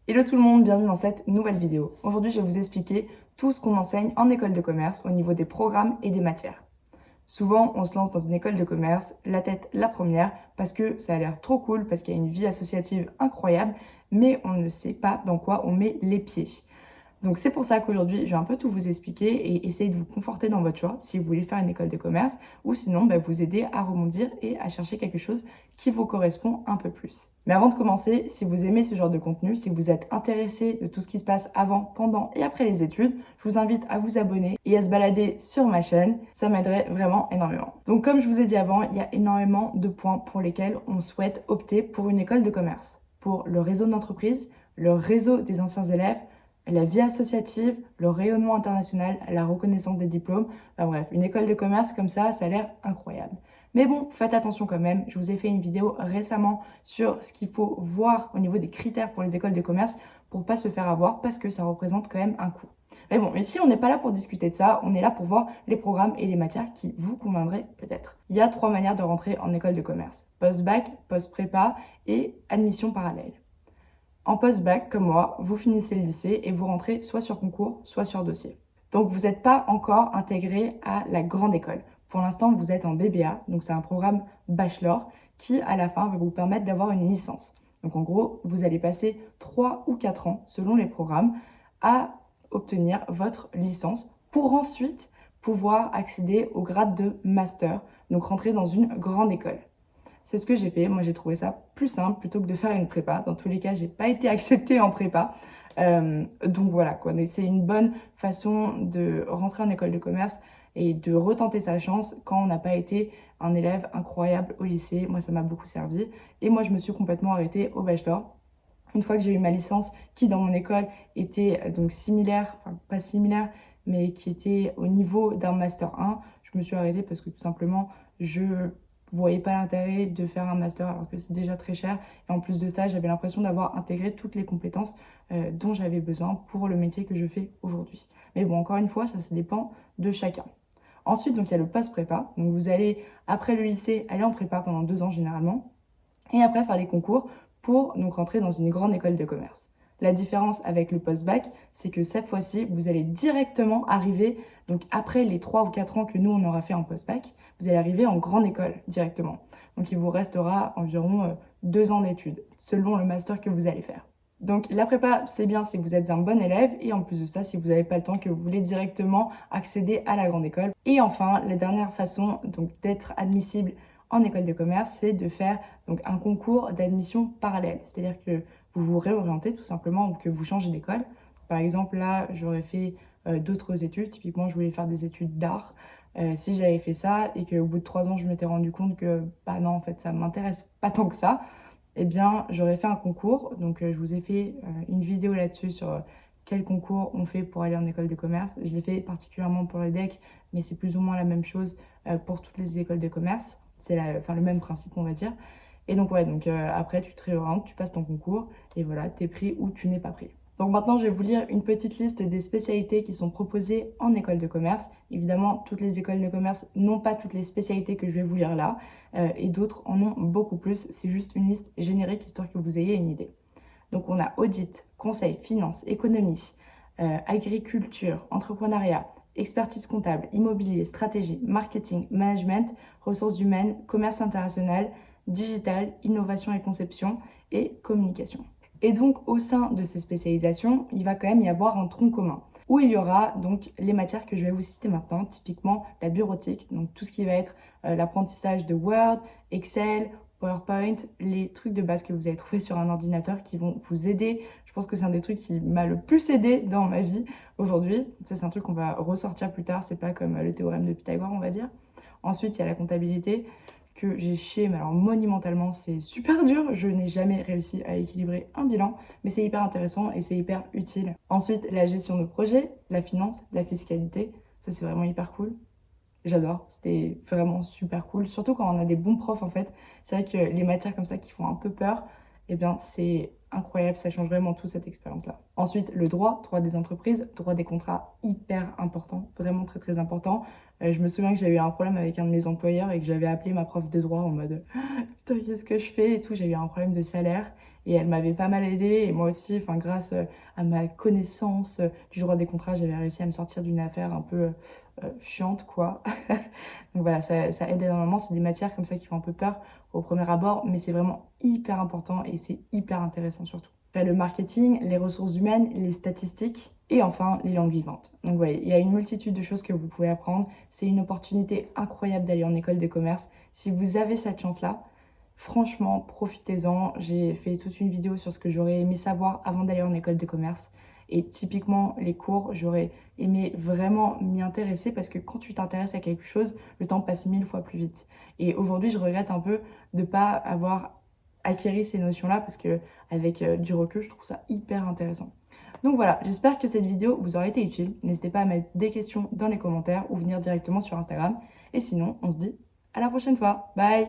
Hello tout le monde, bienvenue dans cette nouvelle vidéo. Aujourd'hui, je vais vous expliquer tout ce qu'on enseigne en école de commerce au niveau des programmes et des matières. Souvent, on se lance dans une école de commerce, la tête la première, parce que ça a l'air trop cool, parce qu'il y a une vie associative incroyable, mais on ne sait pas dans quoi on met les pieds. Donc c'est pour ça qu'aujourd'hui, je vais un peu tout vous expliquer et essayer de vous conforter dans votre choix si vous voulez faire une école de commerce ou sinon vous aider à rebondir et à chercher quelque chose qui vous correspond un peu plus. Mais avant de commencer, si vous aimez ce genre de contenu, si vous êtes intéressé de tout ce qui se passe avant, pendant et après les études, je vous invite à vous abonner et à se balader sur ma chaîne. Ça m'aiderait vraiment énormément. Donc comme je vous ai dit avant, il y a énormément de points pour lesquels on souhaite opter pour une école de commerce. Pour le réseau d'entreprise, le réseau des anciens élèves, la vie associative, le rayonnement international, la reconnaissance des diplômes. Enfin bref, une école de commerce comme ça a l'air incroyable. Mais bon, faites attention quand même. Je vous ai fait une vidéo récemment sur ce qu'il faut voir au niveau des critères pour les écoles de commerce pour pas se faire avoir parce que ça représente quand même un coût. Mais bon, ici on n'est pas là pour discuter de ça, on est là pour voir les programmes et les matières qui vous conviendraient peut-être. Il y a 3 manières de rentrer en école de commerce. Post-bac, post-prépa et admission parallèle. En post-bac, comme moi, vous finissez le lycée et vous rentrez soit sur concours, soit sur dossier. Donc vous n'êtes pas encore intégré à la grande école. Pour l'instant, vous êtes en BBA, donc c'est un programme bachelor qui, à la fin, va vous permettre d'avoir une licence. Donc en gros, vous allez passer 3 ou 4 ans, selon les programmes, à obtenir votre licence pour ensuite pouvoir accéder au grade de master, donc rentrer dans une grande école. C'est ce que j'ai fait. Moi, j'ai trouvé ça plus simple plutôt que de faire une prépa. Dans tous les cas, j'ai pas été acceptée en prépa. Donc voilà quoi. Donc, c'est une bonne façon de rentrer en école de commerce et de retenter sa chance quand on n'a pas été un élève incroyable au lycée. Moi, ça m'a beaucoup servi. Et moi, je me suis complètement arrêtée au bachelor. Une fois que j'ai eu ma licence, qui dans mon école était donc similaire, enfin pas similaire, mais qui était au niveau d'un master 1, je me suis arrêtée parce que tout simplement, je voyais pas l'intérêt de faire un master alors que c'est déjà très cher. Et en plus de ça, j'avais l'impression d'avoir intégré toutes les compétences dont j'avais besoin pour le métier que je fais aujourd'hui. Mais bon, encore une fois, ça dépend de chacun. Ensuite, donc il y a le post-prépa. Donc vous allez, après le lycée, aller en prépa pendant 2 ans généralement. Et après faire les concours pour donc rentrer dans une grande école de commerce. La différence avec le post-bac, c'est que cette fois-ci, vous allez directement arriver, donc après les 3 ou 4 ans que nous, on aura fait en post-bac, vous allez arriver en grande école directement. Donc il vous restera environ 2 ans d'études, selon le master que vous allez faire. Donc la prépa, c'est bien si vous êtes un bon élève et en plus de ça, si vous n'avez pas le temps, que vous voulez directement accéder à la grande école. Et enfin, la dernière façon donc d'être admissible en école de commerce, c'est de faire donc un concours d'admission parallèle. C'est-à-dire que vous vous réorientez tout simplement ou que vous changez d'école. Par exemple, là, j'aurais fait d'autres études. Typiquement, je voulais faire des études d'art. Si j'avais fait ça et qu'au bout de 3 ans, je m'étais rendu compte que, bah non, en fait, ça ne m'intéresse pas tant que ça, eh bien, j'aurais fait un concours. Donc, je vous ai fait une vidéo là-dessus sur quel concours on fait pour aller en école de commerce. Je l'ai fait particulièrement pour l'EDEC, mais c'est plus ou moins la même chose pour toutes les écoles de commerce. C'est le même principe, on va dire. Et donc, ouais, après, tu te réorientes, tu passes ton concours, et voilà, t'es pris ou tu n'es pas pris. Donc maintenant, je vais vous lire une petite liste des spécialités qui sont proposées en école de commerce. Évidemment, toutes les écoles de commerce n'ont pas toutes les spécialités que je vais vous lire là, et d'autres en ont beaucoup plus. C'est juste une liste générique, histoire que vous ayez une idée. Donc on a audit, conseil, finance, économie, agriculture, entrepreneuriat, expertise comptable, immobilier, stratégie, marketing, management, ressources humaines, commerce international, digital, innovation et conception et communication. Et donc au sein de ces spécialisations, il va quand même y avoir un tronc commun où il y aura donc les matières que je vais vous citer maintenant, typiquement la bureautique, donc tout ce qui va être l'apprentissage de Word, Excel, PowerPoint, les trucs de base que vous allez trouver sur un ordinateur qui vont vous aider. Je pense que c'est un des trucs qui m'a le plus aidé dans ma vie aujourd'hui. Ça, c'est un truc qu'on va ressortir plus tard, c'est pas comme le théorème de Pythagore, on va dire. Ensuite, il y a la comptabilité que j'ai chié, mais alors monumentalement, c'est super dur. Je n'ai jamais réussi à équilibrer un bilan, mais c'est hyper intéressant et c'est hyper utile. Ensuite, la gestion de projet, la finance, la fiscalité, ça c'est vraiment hyper cool. J'adore, c'était vraiment super cool, surtout quand on a des bons profs en fait. C'est vrai que les matières comme ça qui font un peu peur, eh bien c'est incroyable, ça change vraiment tout cette expérience-là. Ensuite, le droit des entreprises, droit des contrats, hyper important, vraiment très très important. Je me souviens que j'avais eu un problème avec un de mes employeurs et que j'avais appelé ma prof de droit en mode « Putain, qu'est-ce que je fais ?» et tout, j'ai eu un problème de salaire. et elle m'avait pas mal aidée et moi aussi, enfin grâce à ma connaissance du droit des contrats, j'avais réussi à me sortir d'une affaire un peu chiante quoi. Donc voilà, ça aide énormément, c'est des matières comme ça qui font un peu peur au premier abord, mais c'est vraiment hyper important et c'est hyper intéressant surtout. Le marketing, les ressources humaines, les statistiques et enfin les langues vivantes. Donc vous voyez, il y a une multitude de choses que vous pouvez apprendre. C'est une opportunité incroyable d'aller en école de commerce. Si vous avez cette chance-là, franchement, profitez-en. J'ai fait toute une vidéo sur ce que j'aurais aimé savoir avant d'aller en école de commerce. Et typiquement, les cours, j'aurais aimé vraiment m'y intéresser parce que quand tu t'intéresses à quelque chose, le temps passe 1000 fois plus vite. Et aujourd'hui, je regrette un peu de ne pas avoir acquérir ces notions-là parce que avec du recul, je trouve ça hyper intéressant. Donc voilà, j'espère que cette vidéo vous aura été utile. N'hésitez pas à mettre des questions dans les commentaires ou venir directement sur Instagram. Et sinon, on se dit à la prochaine fois. Bye!